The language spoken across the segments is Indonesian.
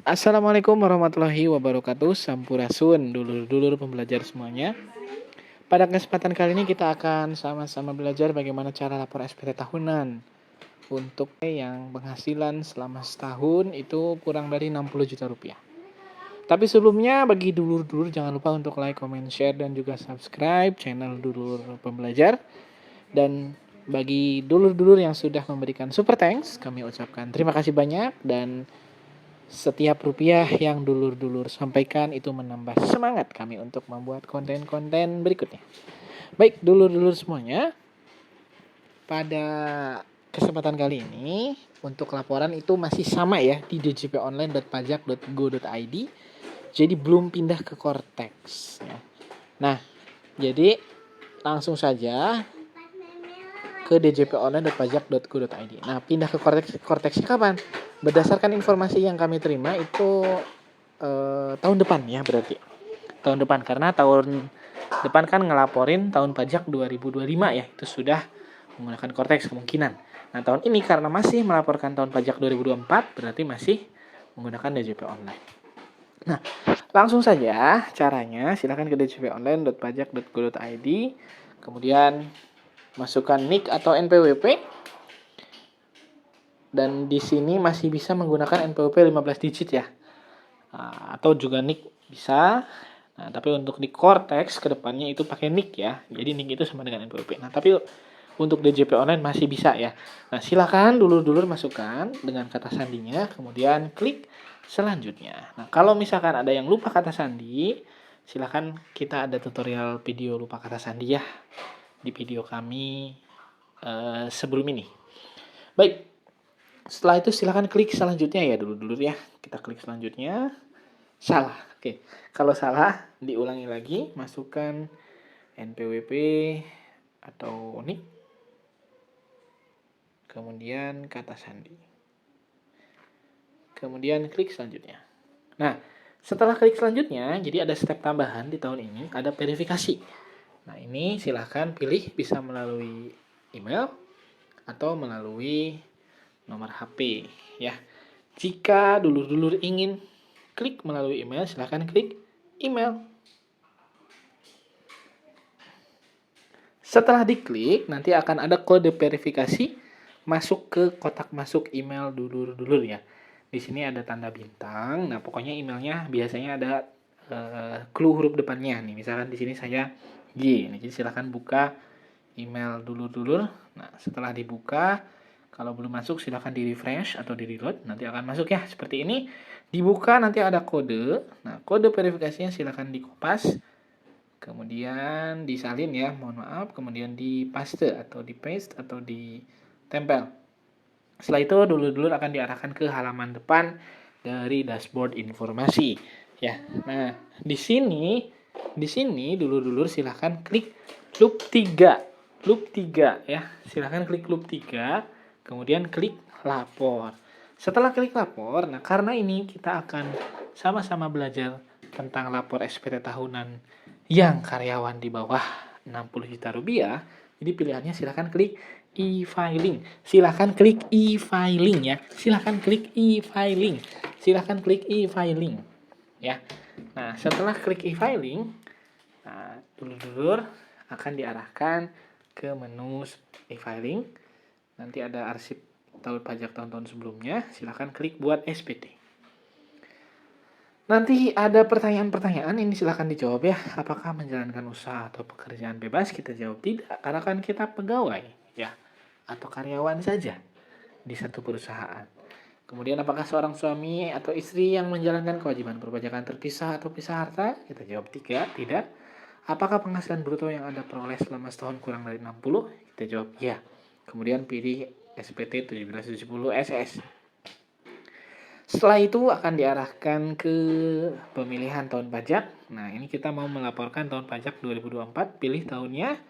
Assalamualaikum warahmatullahi wabarakatuh. Sampurasun, dulur-dulur pembelajar semuanya. Pada kesempatan kali ini kita akan sama-sama belajar bagaimana cara lapor SPT tahunan. Untuk yang penghasilan selama setahun itu kurang dari 60 juta rupiah. Tapi sebelumnya bagi dulur-dulur jangan lupa untuk like, comment, share, dan juga subscribe channel Dulur Pembelajar. Dan bagi dulur-dulur yang sudah memberikan super thanks, kami ucapkan terima kasih banyak, dan setiap rupiah yang dulur-dulur sampaikan itu menambah semangat kami untuk membuat konten-konten berikutnya. Baik, dulur-dulur semuanya, pada kesempatan kali ini untuk laporan itu masih sama ya di djponline.pajak.go.id. Jadi belum pindah ke Cortex ya. Nah, jadi langsung saja ke djponline.pajak.go.id. Nah, pindah ke Cortex kapan? Berdasarkan informasi yang kami terima itu tahun depan ya, berarti tahun depan, karena tahun depan kan ngelaporin tahun pajak 2025 ya, itu sudah menggunakan Cortex kemungkinan. Nah, tahun ini karena masih melaporkan tahun pajak 2024 berarti masih menggunakan DJP online. Nah, langsung saja caranya, silakan ke djponline.pajak.go.id, kemudian masukkan NIK atau NPWP, dan di sini masih bisa menggunakan NPWP 15 digit ya. Atau juga NIK bisa. Nah, tapi untuk di Cortex kedepannya itu pakai NIK ya. Jadi NIK itu sama dengan NPWP. Nah, tapi untuk DJP online masih bisa ya. Nah, silakan dulur-dulur masukkan dengan kata sandinya, kemudian klik selanjutnya. Nah, kalau misalkan ada yang lupa kata sandi, silakan, kita ada tutorial video lupa kata sandi ya di video kami sebelum ini. Baik, setelah itu silakan klik selanjutnya ya dulur-dulur ya. Kita klik selanjutnya. Salah. Oke. Kalau salah diulangi lagi, masukkan NPWP atau NIK. Kemudian kata sandi. Kemudian klik selanjutnya. Nah, setelah klik selanjutnya, jadi ada step tambahan di tahun ini, ada verifikasi. Nah, ini silahkan pilih bisa melalui email atau melalui nomor HP ya. Jika dulur-dulur ingin klik melalui email, silahkan klik email. Setelah diklik, nanti akan ada kode verifikasi masuk ke kotak masuk email dulur-dulur ya. Di sini ada tanda bintang. Nah, pokoknya emailnya biasanya ada clue huruf depannya nih. Misalkan di sini saya G. Nah, jadi silakan buka email dulur-dulur. Nah, setelah dibuka, kalau belum masuk silakan di refresh atau di reload. Nanti akan masuk ya. Seperti ini. Dibuka nanti ada kode. Nah, kode verifikasinya silakan dikopas. Kemudian disalin ya, mohon maaf. Kemudian dipaste atau dipaste atau ditempel. Setelah itu dulur-dulur akan diarahkan ke halaman depan dari dashboard informasi ya. Nah, di sini dulur-dulur silahkan klik loop 3. Loop 3 ya. Silahkan klik loop 3, kemudian klik lapor. Setelah klik lapor, nah karena ini kita akan sama-sama belajar tentang lapor SPT tahunan yang karyawan di bawah 60 juta rupiah, jadi pilihannya silahkan klik e-filing. Silahkan klik e-filing ya. Silahkan klik e-filing. Silahkan klik e-filing ya. Nah, setelah klik e-filing, nah, dulur-dulur akan diarahkan ke menu e-filing. Nanti ada arsip tahun pajak tahun-tahun sebelumnya. Silahkan klik buat SPT. Nanti ada pertanyaan-pertanyaan, ini silahkan dijawab ya. Apakah menjalankan usaha atau pekerjaan bebas? Kita jawab tidak, karena kan kita pegawai ya, atau karyawan saja di satu perusahaan. Kemudian apakah seorang suami atau istri yang menjalankan kewajiban perpajakan terpisah atau pisah harta? Kita jawab tidak. Apakah penghasilan bruto yang Anda peroleh selama setahun kurang dari 60? Kita jawab ya. Kemudian pilih SPT 1770 SS. Setelah itu akan diarahkan ke pemilihan tahun pajak. Nah, ini kita mau melaporkan tahun pajak 2024, pilih tahunnya.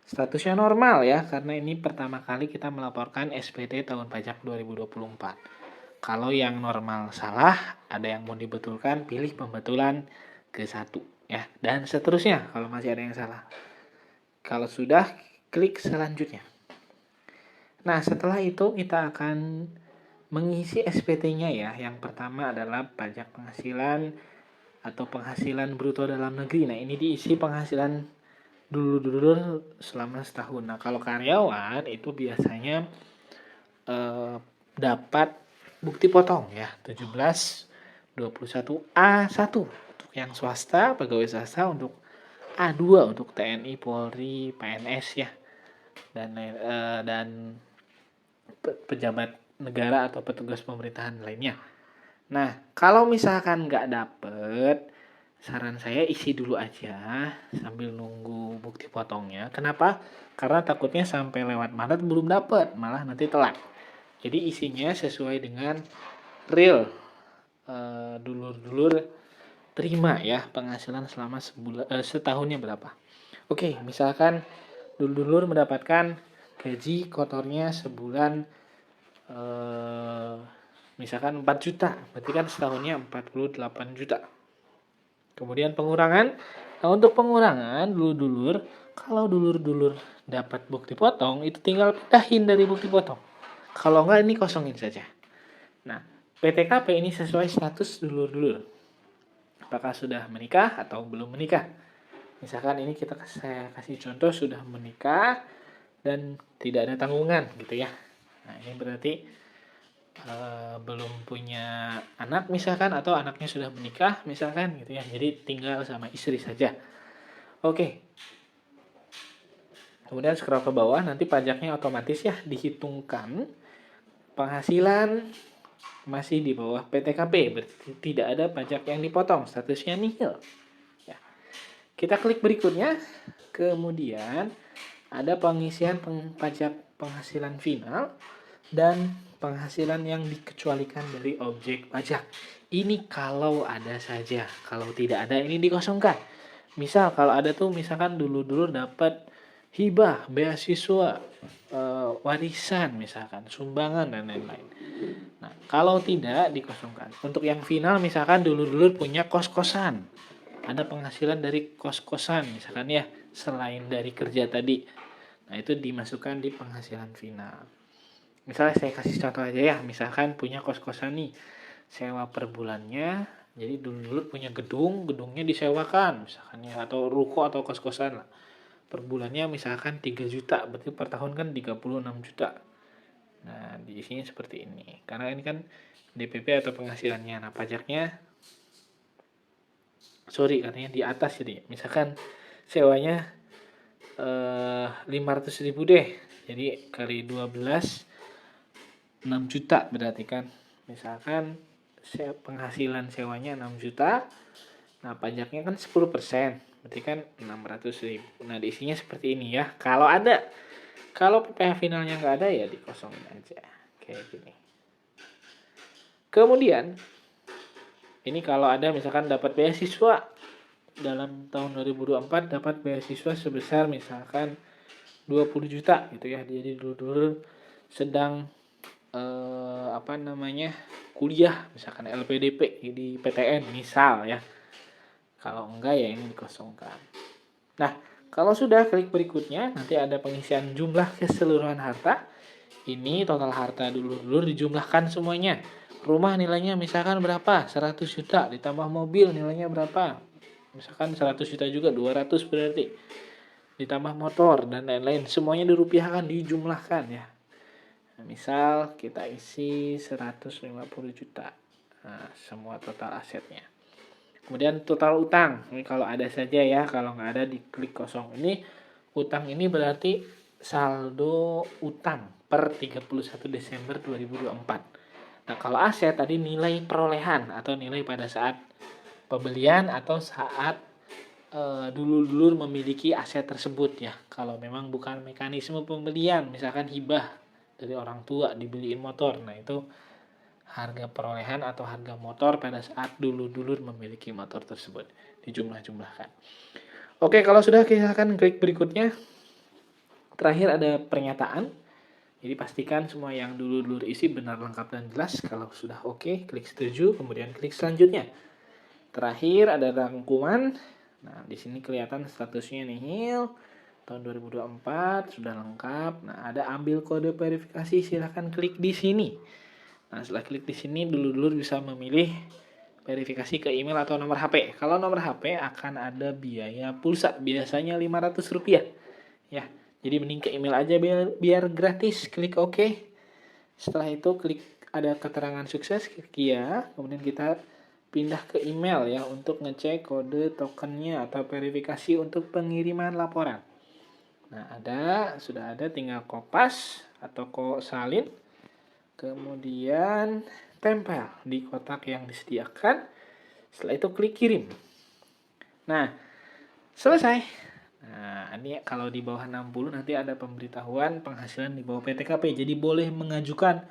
Statusnya normal ya, karena ini pertama kali kita melaporkan SPT tahun pajak 2024. Kalau yang normal salah, ada yang mau dibetulkan, pilih pembetulan ke-1 ya, dan seterusnya kalau masih ada yang salah. Kalau sudah, klik selanjutnya. Nah, setelah itu kita akan mengisi SPT-nya ya. Yang pertama adalah pajak penghasilan atau penghasilan bruto dalam negeri. Nah, ini diisi penghasilan dulur-dulur selama setahun. Nah, kalau karyawan itu biasanya dapat bukti potong ya, 1721A1 untuk yang swasta, pegawai swasta, untuk A2 untuk TNI, Polri, PNS ya, dan pejabat negara atau petugas pemerintahan lainnya. Nah, kalau misalkan nggak dapet, saran saya isi dulu aja sambil nunggu bukti potongnya. Kenapa? Karena takutnya sampai lewat Maret belum dapet, malah nanti telat. Jadi isinya sesuai dengan real dulur-dulur terima ya, penghasilan selama setahunnya berapa. Oke, misalkan dulur-dulur mendapatkan gaji kotornya sebulan misalkan 4 juta, berarti kan setahunnya 48 juta. Kemudian pengurangan. Nah, untuk pengurangan dulur-dulur, kalau dulur-dulur dapat bukti potong, itu tinggal pindahin dari bukti potong. Kalau enggak, ini kosongin saja. Nah, PTKP ini sesuai status dulur-dulur. Apakah sudah menikah atau belum menikah? Misalkan ini saya kasih contoh sudah menikah dan tidak ada tanggungan gitu ya. Nah, ini berarti belum punya anak misalkan, atau anaknya sudah menikah misalkan gitu ya. Jadi tinggal sama istri saja. Oke. Kemudian scroll ke bawah, nanti pajaknya otomatis ya dihitungkan. Penghasilan masih di bawah PTKP, berarti tidak ada pajak yang dipotong, statusnya nihil. Ya. Kita klik berikutnya, kemudian ada pengisian pajak penghasilan final dan penghasilan yang dikecualikan dari objek pajak. Ini kalau ada saja, kalau tidak ada ini dikosongkan. Misal kalau ada tuh, misalkan dulu dapat hibah, beasiswa, warisan misalkan, sumbangan dan lain-lain. Nah, kalau tidak dikosongkan. Untuk yang final misalkan dulu punya kos-kosan. Ada penghasilan dari kos-kosan misalkan ya, selain dari kerja tadi. Nah, itu dimasukkan di penghasilan final. Misalnya saya kasih contoh aja ya, misalkan punya kos-kosan nih, sewa per bulannya, jadi dulu punya gedungnya disewakan misalkan ya, atau ruko atau kos-kosan lah. Per bulannya misalkan 3 juta, berarti per tahun kan 36 juta. Nah, diisinya seperti ini. Karena ini kan DPP atau penghasilannya. Nah, pajaknya katanya di atas jadi. Misalkan sewanya 500.000 deh. Jadi kali 12 6 juta berarti kan. Misalkan penghasilan sewanya 6 juta. Nah, pajaknya kan 10%. Berarti kan 600.000. Nah, diisinya seperti ini ya. Kalau ada. Kalau PPh finalnya nggak ada ya dikosongin aja. Kayak gini. Kemudian, ini kalau ada misalkan dapat beasiswa. Dalam tahun 2024 dapat beasiswa sebesar misalkan 20 juta gitu ya. Jadi dulu sedang kuliah misalkan LPDP di PTN misal ya. Kalau enggak ya ini dikosongkan. Nah, kalau sudah klik berikutnya, nanti ada pengisian jumlah keseluruhan harta. Ini total harta dulur dijumlahkan semuanya. Rumah nilainya misalkan berapa? 100 juta ditambah mobil nilainya berapa? Misalkan 100 juta juga, 200 berarti. Ditambah motor dan lain-lain, semuanya dirupiahkan, dijumlahkan ya. Nah, misal kita isi 150 juta. Nah, semua total asetnya. Kemudian total utang, ini kalau ada saja ya, kalau nggak ada diklik kosong. Ini utang ini berarti saldo utang per 31 Desember 2024. Nah, kalau aset tadi nilai perolehan atau nilai pada saat pembelian atau saat dulur memiliki aset tersebut ya. Kalau memang bukan mekanisme pembelian, misalkan hibah dari orang tua dibeliin motor, nah itu harga perolehan atau harga motor pada saat dulur memiliki motor tersebut dijumlah-jumlahkan. Oke, kalau sudah kita akan klik berikutnya. Terakhir ada pernyataan. Jadi pastikan semua yang dulur isi benar, lengkap dan jelas. Kalau sudah oke, klik setuju, kemudian klik selanjutnya. Terakhir ada rangkuman. Nah, di sini kelihatan statusnya nihil. Tahun 2024 sudah lengkap. Nah, ada ambil kode verifikasi, silahkan klik di sini. Nah, setelah klik di sini, dulur-dulur bisa memilih verifikasi ke email atau nomor HP. Kalau nomor HP akan ada biaya pulsa, biasanya Rp500. Ya, jadi mending ke email aja biar gratis. Klik OK. Setelah itu klik ada keterangan sukses, klik ya. Kemudian kita pindah ke email ya untuk ngecek kode tokennya atau verifikasi untuk pengiriman laporan. Nah, sudah ada, tinggal kopas atau salin. Kemudian tempel di kotak yang disediakan. Setelah itu klik kirim. Nah, selesai. Nah, ini kalau di bawah 60 nanti ada pemberitahuan penghasilan di bawah PTKP. Jadi boleh mengajukan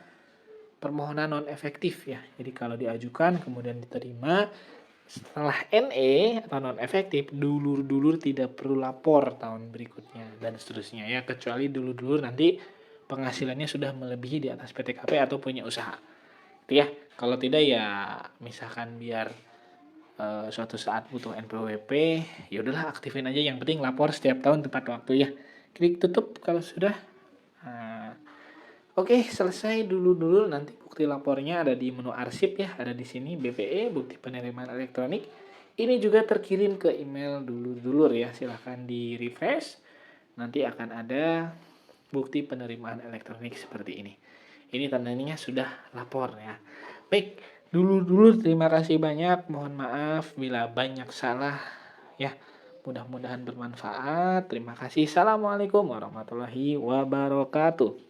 permohonan non efektif ya. Jadi kalau diajukan kemudian diterima, setelah NE atau non efektif, dulur-dulur tidak perlu lapor tahun berikutnya dan seterusnya ya, kecuali dulur-dulur nanti penghasilannya sudah melebihi di atas PTKP atau punya usaha. Itu ya. Kalau tidak ya misalkan biar suatu saat butuh NPWP, ya udahlah aktifin aja, yang penting lapor setiap tahun tepat waktu ya. Klik tutup kalau sudah. Nah, oke, selesai dulu. Nanti bukti lapornya ada di menu arsip ya, ada di sini BPE, bukti penerimaan elektronik. Ini juga terkirim ke email dulur-dulur ya, silahkan di refresh. Nanti akan ada bukti penerimaan elektronik seperti ini. Ini tandanya sudah lapor ya. Baik, dulur-dulur terima kasih banyak. Mohon maaf bila banyak salah ya. Mudah-mudahan bermanfaat. Terima kasih. Assalamualaikum warahmatullahi wabarakatuh.